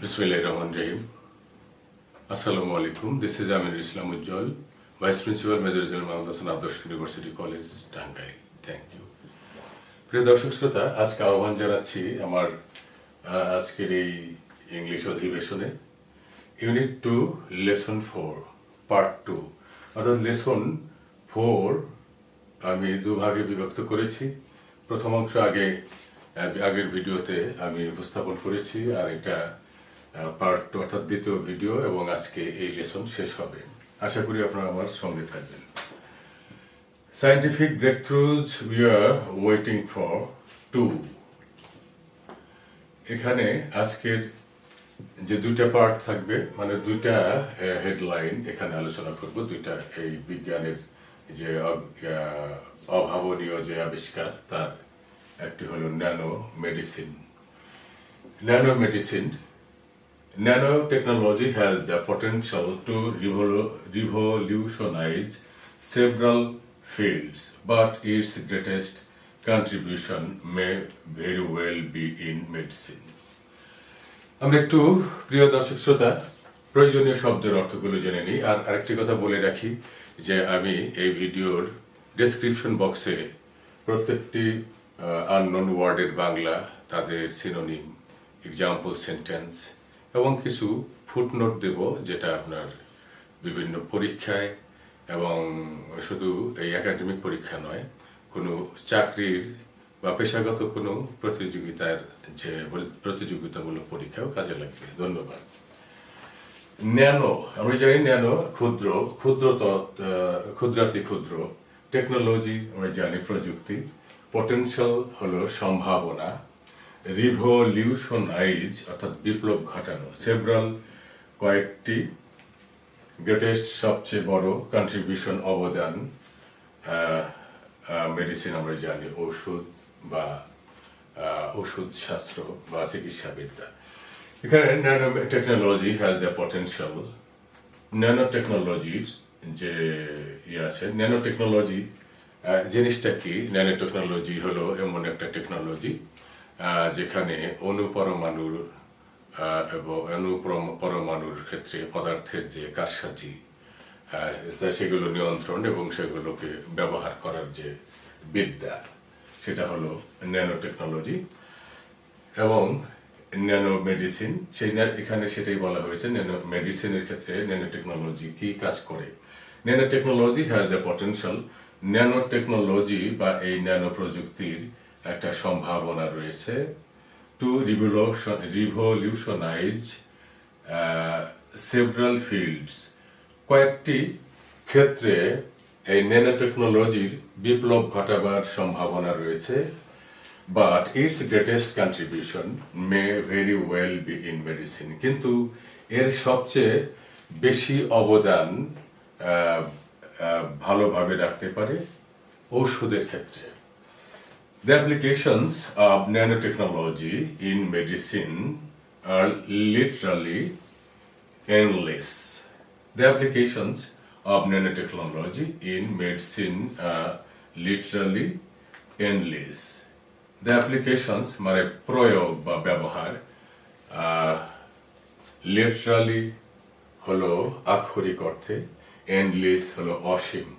Bismillahirrahmanirrahim. Assalamu alaikum. This is Amir Islam Ujjwal, Vice Principal Major General Mohammad Hassan Adarsh University College, Tangai. Thank you. প্রিয় দর্শক শ্রোতা, আজকে আহ্বান জানাচ্ছি আমার আজকের এই ইংলিশ অধিবেশনে ইউনিট 2 লেসন 4 পার্ট 2 অর্থাৎ লেসন 4 আমি দুভাগে বিভক্ত করেছি। প্রথম অংশ আগের ভিডিওতে আমি উপস্থাপন করেছি, আর এটা পার্ট 2 অর্থাৎ দ্বিতীয় ভিডিও, এবং আজকে এই লেসন শেষ হবে। আশা করি আপনারা আমার সঙ্গে থাকবেন। Scientific breakthroughs we are waiting for 2. এখানে আজকের যে দুইটা পার্ট থাকবে, মানে দুইটা হেডলাইন এখানে আলোচনা করব। দুইটা এই বিজ্ঞানের যে অভাবনীয় যে আবিষ্কার, তার একটি হলো nano medicine. Nanotechnology has the potential to revolutionize several fields, but its greatest contribution may very well be in medicine. আমরা একটু প্রিয় দর্শক শ্রোতা প্রয়োজনীয় শব্দের অর্থগুলো জেনে নিই। আর আরেকটি কথা বলে রাখি যে আমি এই ভিডিওর ডেসক্রিপশন বক্সে প্রত্যেকটি আননোন ওয়ার্ডের বাংলা, তাদের সিনোনিম, এক্সাম্পল সেন্টেন্স এবং কিছু ফুটনোট দেব, যেটা আপনার বিভিন্ন পরীক্ষায় এবং শুধু এই একাডেমিক পরীক্ষা নয়, কোনো চাকরির বা পেশাগত কোনো প্রতিযোগিতামূলক পরীক্ষাও কাজে লাগবে। ধন্যবাদ। ন্যানো, আমরা জানি ন্যানো ক্ষুদ্র, ক্ষুদ্রাতি ক্ষুদ্র। টেকনোলজি আমরা জানি প্রযুক্তি। পটেনশিয়াল হলো সম্ভাবনা। রিভলিউশনাইজ অর্থাৎ বিপ্লব ঘটানো। সেভরাল কয়েকটি। গ্রেটেস্ট সবচেয়ে বড়। কন্ট্রিবিউশন অবদান। মেডিসিন আমরা জানি ওষুধ বা ওষুধ শাস্ত্র বা চিকিৎসাবিদ্যা। এখানে nano technology has the potential. Nano টেকনোলজির যে আছে, ন্যানো টেকনোলজি জিনিসটা কি? ন্যানো টেকনোলজি হলো এমন একটা টেকনোলজি যেখানে অণুপরমাণুর এবং অণুপরমাণুর ক্ষেত্রে পদার্থের যে কারসাজি, সেগুলো নিয়ন্ত্রণ এবং সেগুলোকে ব্যবহার করার যে বিদ্যা, সেটা হলো ন্যানো টেকনোলজি। এবং ন্যানো মেডিসিন, এখানে সেটাই বলা হয়েছে। ন্যানো মেডিসিনের ক্ষেত্রে ন্যানো টেকনোলজি কি কাজ করে? Nano technology has the potential. Nano technology বা এই ন্যানো প্রযুক্তির একটা সম্ভাবনা রয়েছে টু রিভলিউশনাইজ সেভারাল ফিল্ডস। কয়েকটি ক্ষেত্রে এই ন্যানো টেকনোলজির বিপ্লব ঘটাবার সম্ভাবনা রয়েছে। But it's greatest contribution May very well be in medicine. কিন্তু এর সবচেয়ে বেশি অবদান ভালোভাবে রাখতে পারে ঔষধের ক্ষেত্রে। The applications of nanotechnology in medicine are literally endless. The applications of nanotechnology in medicine are literally endless. The applications মানে প্রয়োগ বা ব্যবহার, literally হলো আক্ষরিক অর্থে, endless হলো অসীম।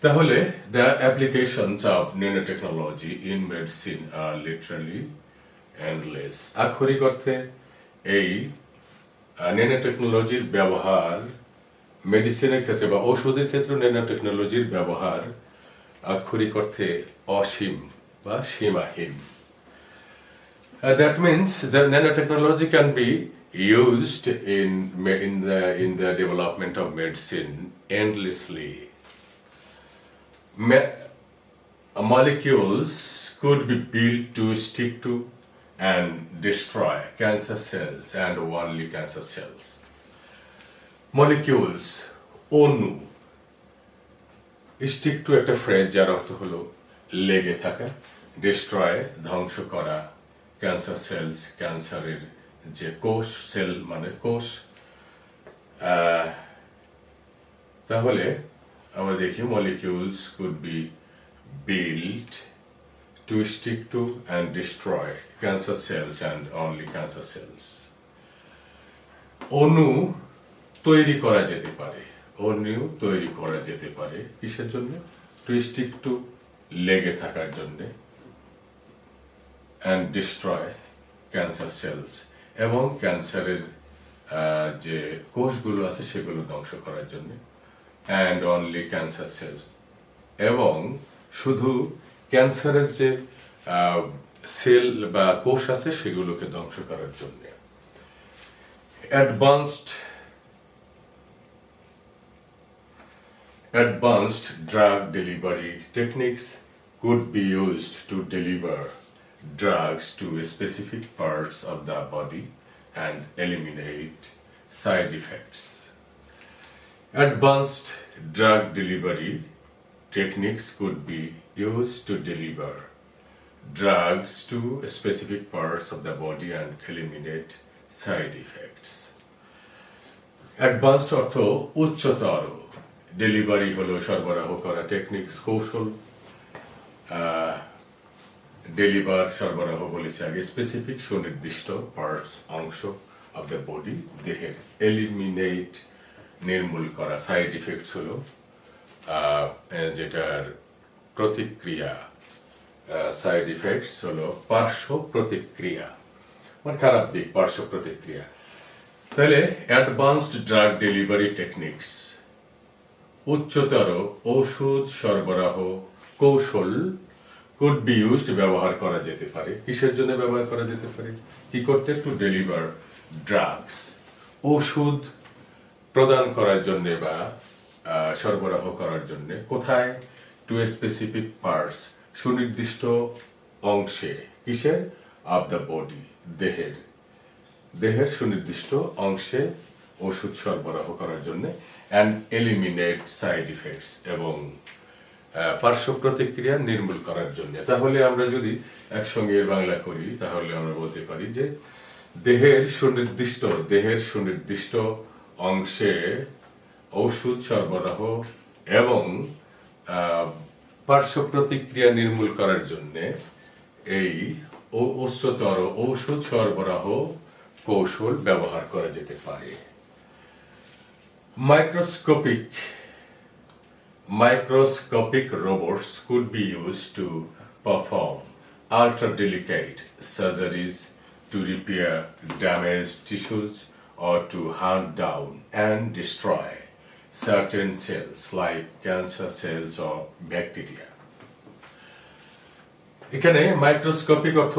তাহলে the applications of nanotechnology in medicine are literally endless. আক্ষরিক অর্থে এই ন্যানোটেকনোলজির ব্যবহার মেডিসিনের ক্ষেত্রে বা ঔষধের ক্ষেত্রে ন্যানোটেকনোলজির ব্যবহার আক্ষরিক অর্থে অসীম বা সীমাহীন। That means the nanotechnology can be used in the development of medicine endlessly. Molecules could be built to stick to and destroy cancer cells and only cancer cells. Molecules, অণু, stick to একটা phrase যার অর্থ হলো লেগে থাকা, destroy ধ্বংস করা, cancer sales ক্যান্সারের যে কোষ, সেল মানে কোষ। তাহলে আমরা দেখি molecules could be built to stick to and destroy cancer cells and only cancer cells. অণু তৈরি করা যেতে পারে, অণু তৈরি করা যেতে পারে কিসের জন্য? টু স্টিক টু, লেগে থাকার জন্য, অ্যান্ড ডিস্ট্রয় ক্যান্সার সেলস, এবং ক্যান্সারের যে কোষগুলো আছে সেগুলো ধ্বংস করার জন্য, অ্যান্ড অনলি ক্যান্সার সেলস, এবং শুধু ক্যান্সারের যে সেল বা কোষ আছে সেগুলোকে ধ্বংস করার জন্য। Advanced drug delivery techniques could be used to deliver drugs to specific parts of the body and eliminate side effects. Advanced drug delivery techniques could be used to deliver drugs to specific parts of the body and eliminate side effects. Advanced অর্থ উচ্চতর, delivery হলো সরবরাহ করা, techniques কৌশল, deliver সরবরাহ বলেছে আগে, specific সুনির্দিষ্ট পার্টস অংশ অফ দ্য বডি দেহের, এলিমিনেট নির্মূল করা, সাইড ইফেক্টস হলো যেটার প্রতিক্রিয়া, সাইড ইফেক্টস হলো পার্শ্ব প্রতিক্রিয়া, মানে খারাপ দিক, পার্শ্ব প্রতিক্রিয়া। তাহলে অ্যাডভান্সড ড্রাগ ডেলিভারি টেকনিক্স, উচ্চতর ঔষধ সরবরাহ কৌশল, কুড বি ইউজড, ব্যবহার করা যেতে পারে। কিসের জন্য ব্যবহার করা যেতে পারে? কি করতে? টু ডেলিভার ড্রাগস, ওষুধ প্রদান করার জন্য বা সরবরাহ করার জন্য। কোথায়? টু স্পেসিফিক পার্টস, সুনির্দিষ্ট অংশে। কিসের? অফ দ্য বডি, দেহের, দেহের সুনির্দিষ্ট অংশে ওষুধ সরবরাহ করার জন্য, অ্যান্ড এলিমিনেট সাইড ইফেক্টস, এবং পার্শ্ব প্রতিক্রিয়া নির্মূল করার জন্য। তাহলে আমরা যদি একসঙ্গে বাংলা করি তাহলে আমরা বলতে পারি যে দেহের সুনির্দিষ্ট অংশে ঔষধ সরবরাহ এবং পার্শ্ব প্রতিক্রিয়া নির্মূল করার জন্য এই উচ্চতর ঔষধ সরবরাহ কৌশল ব্যবহার করা যেতে পারে। Microscopic robots could be used to perform ultra-delicate surgeries, to repair damaged tissues, or to hunt down and destroy certain cells like cancer cells or bacteria. এখানে মাইক্রোস্কোপিক অর্থ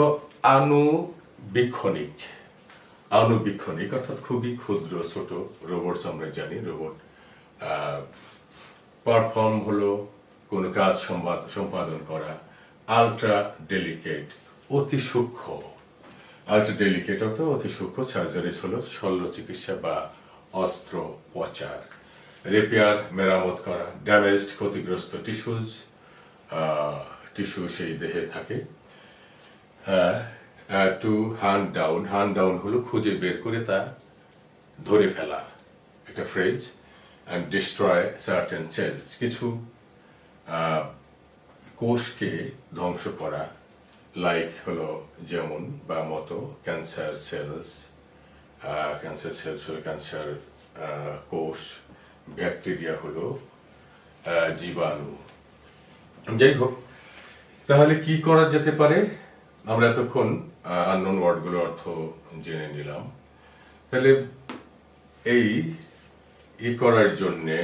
আণুবীক্ষণিক, অর্থাৎ খুবই ক্ষুদ্র ছোট রোবটস। আমরা জানি রোবট পারফর্ম হলো কোনো কাজ সম্পাদন করা, আলট্রা ডেলিকেট অতি সূক্ষ্ম, আলট্রা ডেলিকেট অর্থ অতি সূক্ষ্ম, সার্জারিস হলো শল্য চিকিৎসা বা অস্ত্রোপচার, রিপেয়ার মেরামত করা, ড্যামেজড ক্ষতিগ্রস্ত টিস্যু সেই দেহে থাকে, টু হান্ট ডাউন হলো খুঁজে বের করে তা ধরে ফেলা, একটা phrase, and destroy certain cells, কিছু কোষকে ধ্বংস করা, লাইক হলো যেমন বা মতো ক্যান্সার সেলস হলো ক্যান্সার কোষ, ব্যাকটেরিয়া হলো জীবাণু। যাই হোক, তাহলে কি করা যেতে পারে? আমরা এতক্ষণ আননোন ওয়ার্ডগুলোর অর্থ জেনে নিলাম। তাহলে এই করার জন্যে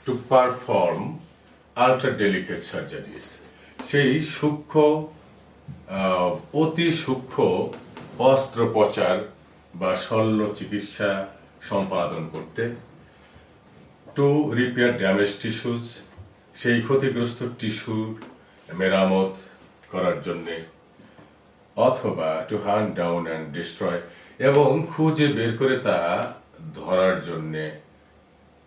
টু পারফর্ম আলট্রা ডেলিকেট সার্জারিস, সেই সূক্ষ্ম অতি সূক্ষ্ম অস্ত্রোপচার বা শল্য চিকিৎসা সম্পাদন করতে, টু রিপেয়ার ড্যামেজ টিস্যুজ, সেই ক্ষতিগ্রস্ত টিস্যুর মেরামত করার জন্যে, অথবা to hunt down and destroy, এবং খুঁজে বের করে তা ধরার জন্যে,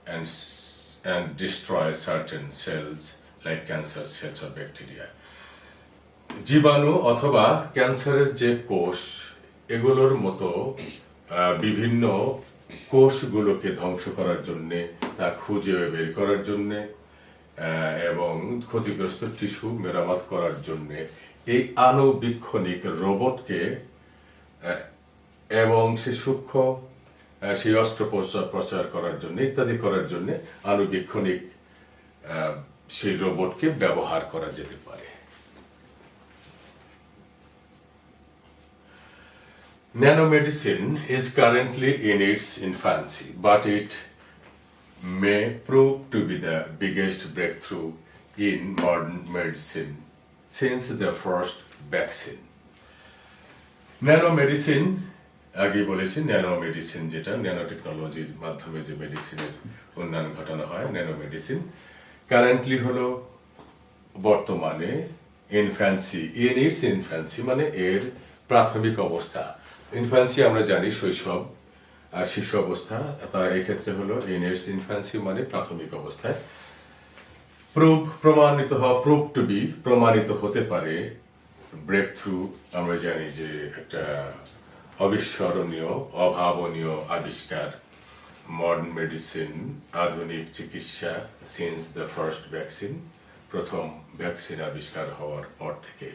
and destroy certain cells like cancer cells or bacteria, জীবাণু অথবা ক্যান্সারের যে কোষ, এগুলোর মতো বিভিন্ন কোষগুলোকে ধ্বংস করার জন্যে, তা খুঁজে বের করার জন্যে, এবং ক্ষতিগ্রস্ত টিস্যু মেরামত করার জন্যে এই আণুবীক্ষণিক রোবটকে এবং সে সূক্ষ্ম সেই অস্ত্র প্রচার করার জন্য ইত্যাদি করার জন্য আণুবীক্ষণিক সেই রোবটকে ব্যবহার করা যেতে পারে। Nanomedicine is currently in its infancy, but it may prove to be the biggest breakthrough in modern medicine since the first vaccine. Nanomedicine আগে বলেছি, ন্যানোমেডিসিন যেটা ন্যানো টেকনোলজির মাধ্যমে যে মেডিসিনের উন্নয়ন ঘটানো হয়, ন্যানোমেডিসিন কারেন্টলি হলো বর্তমানে ইনফ্যান্সি, ইন ইটস ইনফ্যান্সি মানে এর প্রাথমিক অবস্থা। ইনফ্যান্সি আমরা জানি শৈশব আর শিশু অবস্থা, তা এক্ষেত্রে হলো ইন ইটস ইনফ্যান্সি মানে প্রাথমিক অবস্থায়। প্রুভ টু বি প্রমাণিত হতে পারে, ব্রেক থ্রু আমরা জানি যে একটা অবিস্মরণীয় অভাবনীয় আবিষ্কার, মডার্ন মেডিসিন আধুনিক চিকিৎসা সিন্স দ্য ফার্স্ট ভ্যাকসিন, প্রথম ভ্যাকসিন আবিষ্কার হওয়ার পর থেকে।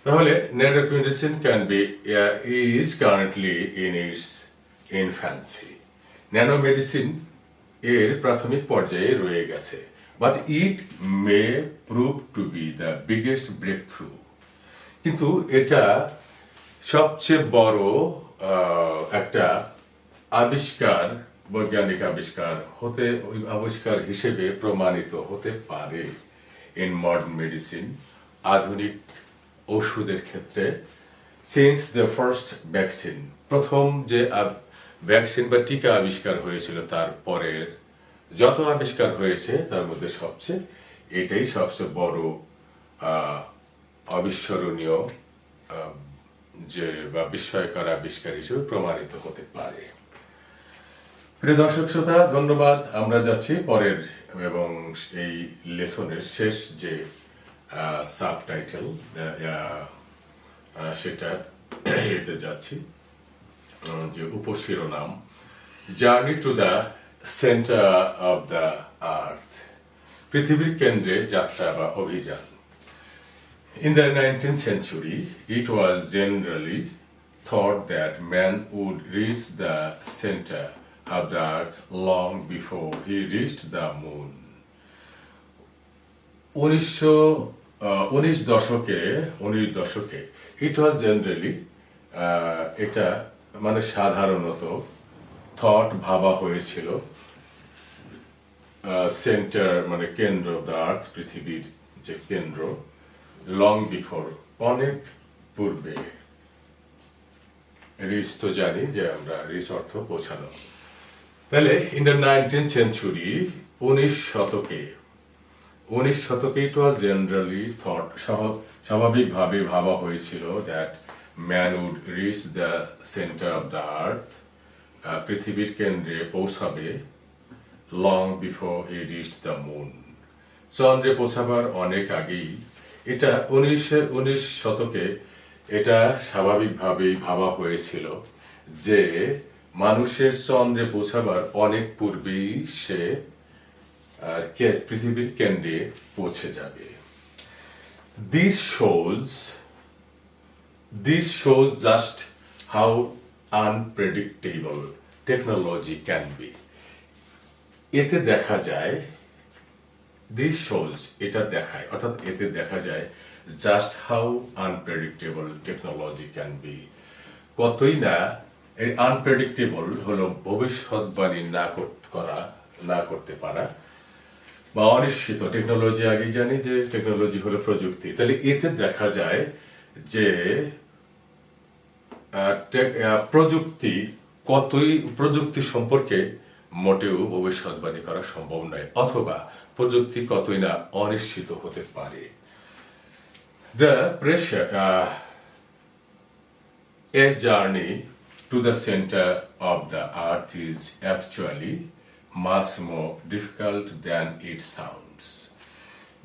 তাহলে nanomedicine is currently in its infancy, nanomedicine এর প্রাথমিক পর্যায়ে রয়ে গেছে, but it may prove to be the biggest breakthrough, কিন্তু এটা সবচেয়ে বড় একটা আবিষ্কার, বৈজ্ঞানিক আবিষ্কার আবিষ্কার হিসেবে প্রমাণিত হতে পারে ইন মডার্ন মেডিসিন, আধুনিক ওষুধের ক্ষেত্রে, সিন্স দ্য ফার্স্ট ভ্যাকসিন, প্রথম যে ভ্যাকসিন বা টিকা আবিষ্কার হয়েছিল তার পরের যত আবিষ্কার হয়েছে তার মধ্যে এটাই সবচেয়ে বড় অবিস্মরণীয় যে বা বিস্ময়কর আবিষ্কার হিসেবে প্রমাণিত হতে পারে। প্রিয় দর্শক শ্রোতা, ধন্যবাদ। আমরা যাচ্ছি পরের এবং এই লেসনের শেষ যে সাবটাইটেল সেটা এতে যাচ্ছি, যে উপশিরোনাম, journey to the centre of the earth, পৃথিবীর কেন্দ্রে যাত্রা বা অভিযান। In the 19th century, it was generally thought that man would reach the center of the earth long before he reached the moon. 19 দশকে it was generally এটা মানে সাধারণত thought ভাবা হয়েছিল, সেন্টার মানে কেন্দ্র, দ্য আর্থ পৃথিবীর যে কেন্দ্র, লং বিফোর অনেক পূর্বে, রিচ তো জানি যে আমরা রিচ অর্থ পৌঁছানো। তাহলে ইন দ্য 19th century 19 শতকে ইট ওয়াজ জেনারেলি থট স্বাভাবিকভাবে ভাবা হয়েছিল that man would reach the centre of the earth, পৃথিবীর কেন্দ্রে পৌঁছাবে, long before he reached the moon, চন্দ্রে পৌঁছাবার অনেক আগেই। এটা 19 শতকে এটা স্বাভাবিকভাবেই ভাবা হয়েছিল যে মানুষের চন্দ্রে পৌঁছাবার অনেক পূর্বেই সে পৃথিবীর কেন্দ্রে পৌঁছে যাবে। This shows just how unpredictable technology can be. এতে দেখা যায়, এটা দেখায়, অর্থাৎ এতে দেখা যায় just how unpredictable technology can be, কতই না এই আনপ্রেডিক্টেবল হলো ভবিষ্যৎবাণী না করতে পারা বা অনিশ্চিত। টেকনোলজি আগেই জানি যে টেকনোলজি হলো প্রযুক্তি, তাহলে এতে দেখা যায় যে প্রযুক্তি সম্পর্কে মোটেও ভবিষ্যৎবাণী করা সম্ভব নয়, অথবা প্রযুক্তি কতই না অনিশ্চিত হতে পারে। The pressure, a journey to the center of the earth is actually much more difficult than it sounds.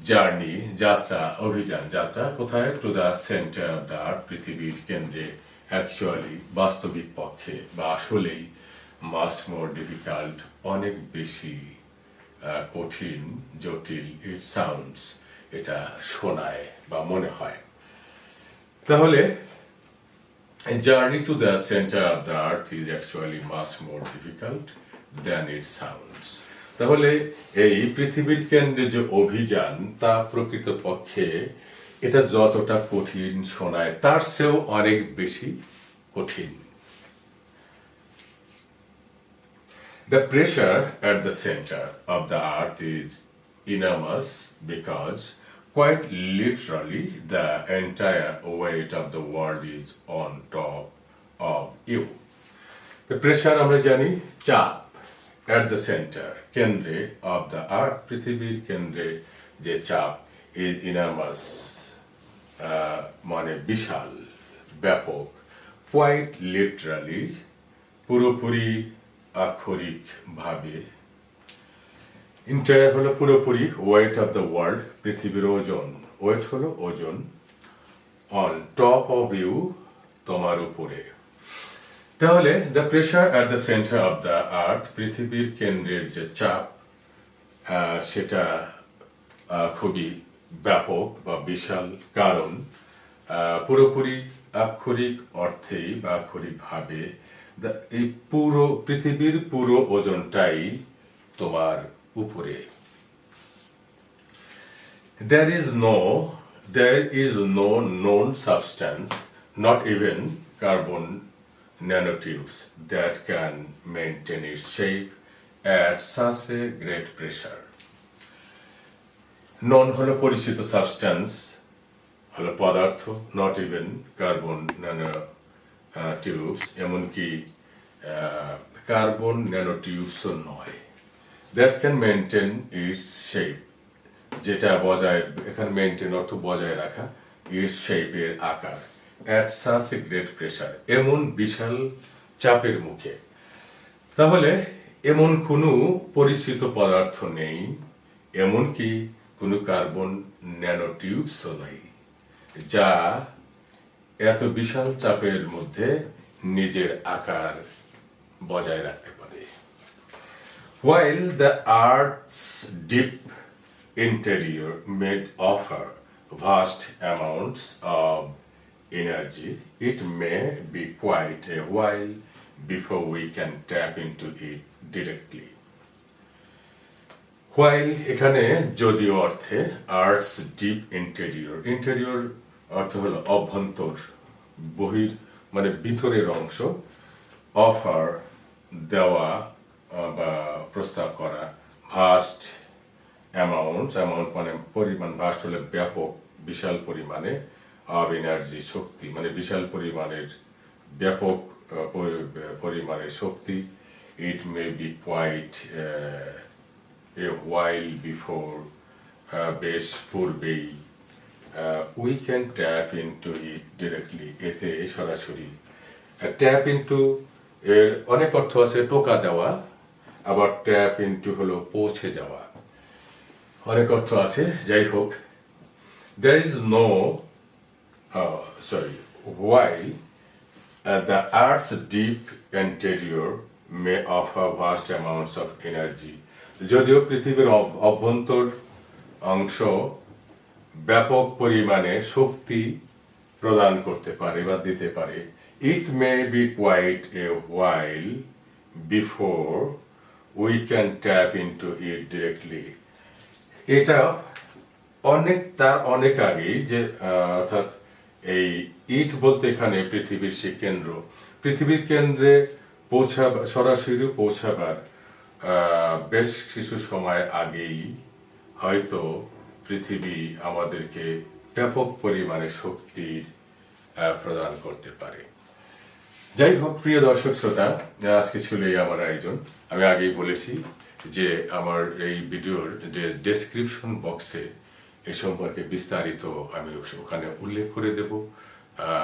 Journey, যাত্রা, অভিযান, যাত্রা কোথায়? To the center of the earth, পৃথিবীর কেন্দ্রে, actually বাস্তবিক পক্ষে বা আসলেই much more difficult, অনেক বেশি কঠিন, জটিল, it sounds, এটা শোনায় বা মনে হয়। তাহলে A journey to the center of the earth is actually much more difficult than it sounds. তাহলে এই পৃথিবীর কেন্দ্রে যে অভিযান তা প্রকৃতপক্ষে এটা যতটা কঠিন শোনায় তার চেয়েও অনেক বেশি কঠিন। The pressure at the center of the earth is enormous because quite literally the entire weight of the world is on top of you. The pressure আমরা জানি চাপ at the center কেন্দ্রে of the earth পৃথিবীর কেন্দ্রে যে চাপ is enormous মানে বিশাল ব্যাপক quite literally পুরোপুরি আক্ষরিক ভাবে ইন্টায়ার হলো পুরোপুরি ওয়েট অফ দ্য ওয়ার্ল্ড পৃথিবীর ওজন ওয়েট হলো ওজন অন টপ অফ ইউ তোমার উপরে। তাহলে the pressure at the centre of the earth পৃথিবীর কেন্দ্রের যে চাপ সেটা খুবই ব্যাপক বা বিশাল কারণ পুরোপুরি আক্ষরিক অর্থেই বা আক্ষরিকভাবে এই পুরো পৃথিবীর পুরো ওজনটাই তোমার উপরে। There is no known substance, not even carbon nanotubes, that can maintain its shape at such a great pressure. নন হলো পরিচিত সাবস্ট্যান্স হলো পদার্থ, not even carbon nano tubes এমনকি কার্বন ন্যানো টিউবসও নয়। That can maintain it's shape যেটা বজায় এখানে maintain অর্থ বজায় রাখা ইটস শেপের আকার at such a great pressure এমন বিশাল চাপের মুখে। তাহলে এমন কোনো পরিচিত পদার্থ নেই, এমনকি কোনো কার্বন ন্যানো টিউবসও নাই যা এত বিশাল চাপের মধ্যে নিজের আকার বজায় রাখতে পারে। While the Earth's deep interior may offer vast amounts of energy, it may be quite a while before we can tap into it directly. While এখানে যদিও অর্থে আর্থস ডিপ ইন্টেরিয়র অর্থ হলো অভ্যন্তর বহির মানে ভিতরের অংশ, অফার দেওয়া বা প্রস্তাব করা, ভাস্ট অ্যামাউন্ট মানে পরিমাণ, ভাস্ট হলে ব্যাপক বিশাল পরিমাণে, অব এনার্জি শক্তি মানে বিশাল পরিমাণের ব্যাপক পরিমাণের শক্তি। It may be quite a while before বেশ পূর্বেই we can tap into it directly এতে সরাসরি। ট্যাপ ইনটু এর অনেক অর্থ আছে, টোকা দেওয়া, আবার ট্যাপ ইনটু হলো পৌঁছে যাওয়া, অনেক অর্থ আছে। যাই হোক, there is no while the earth's deep interior may offer vast amounts of energy, যদিও পৃথিবীর অভ্যন্তর অংশ ব্যাপক পরিমাণে শক্তি প্রদান করতে পারে বা দিতে পারে, it may be quite a while before we can tap into it directly. এটা তার অনেক আগেই যে অর্থাৎ এই ইট বলতে এখানে পৃথিবীর সেই কেন্দ্র, পৃথিবীর কেন্দ্রে সরাসরি পৌঁছাবার বেশ কিছু সময় আগেই হয়তো পৃথিবী আমাদেরকে ব্যাপক পরিমাণে শক্তির প্রদান করতে পারে। যাই হোক, প্রিয় দর্শক শ্রোতা, আজকে ছিল এই আমার আয়োজন। আমি আগেই বলেছি যে আমার এই ভিডিওর যে ডেসক্রিপশন বক্সে এ সম্পর্কে বিস্তারিত আমি ওখানে উল্লেখ করে দেব।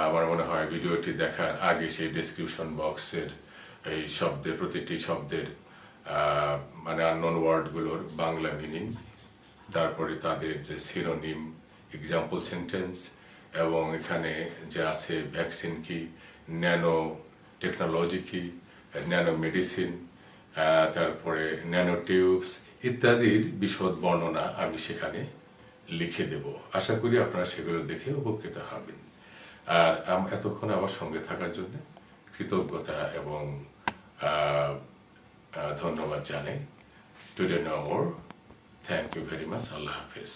আমার মনে হয় ভিডিওটি দেখার আগে সেই ডেসক্রিপশন বক্সের এই প্রতিটি শব্দের মানে আননোন ওয়ার্ডগুলোর বাংলা মিনিং, তারপরে তাদের যে সিনোনিম, এক্সাম্পল সেন্টেন্স, এবং এখানে যে আছে ভ্যাকসিন কি, ন্যানো টেকনোলজি কি, ন্যানো মেডিসিন, তারপরে ন্যানো টিউবস ইত্যাদির বিশদ বর্ণনা আমি সেখানে লিখে দেব। আশা করি আপনারা সেগুলো দেখে উপকৃত হবেন। আর এতক্ষণ আমার সঙ্গে থাকার জন্য কৃতজ্ঞতা এবং ধন্যবাদ জানাই। Today no more. Thank you very much. আল্লাহ হাফিজ।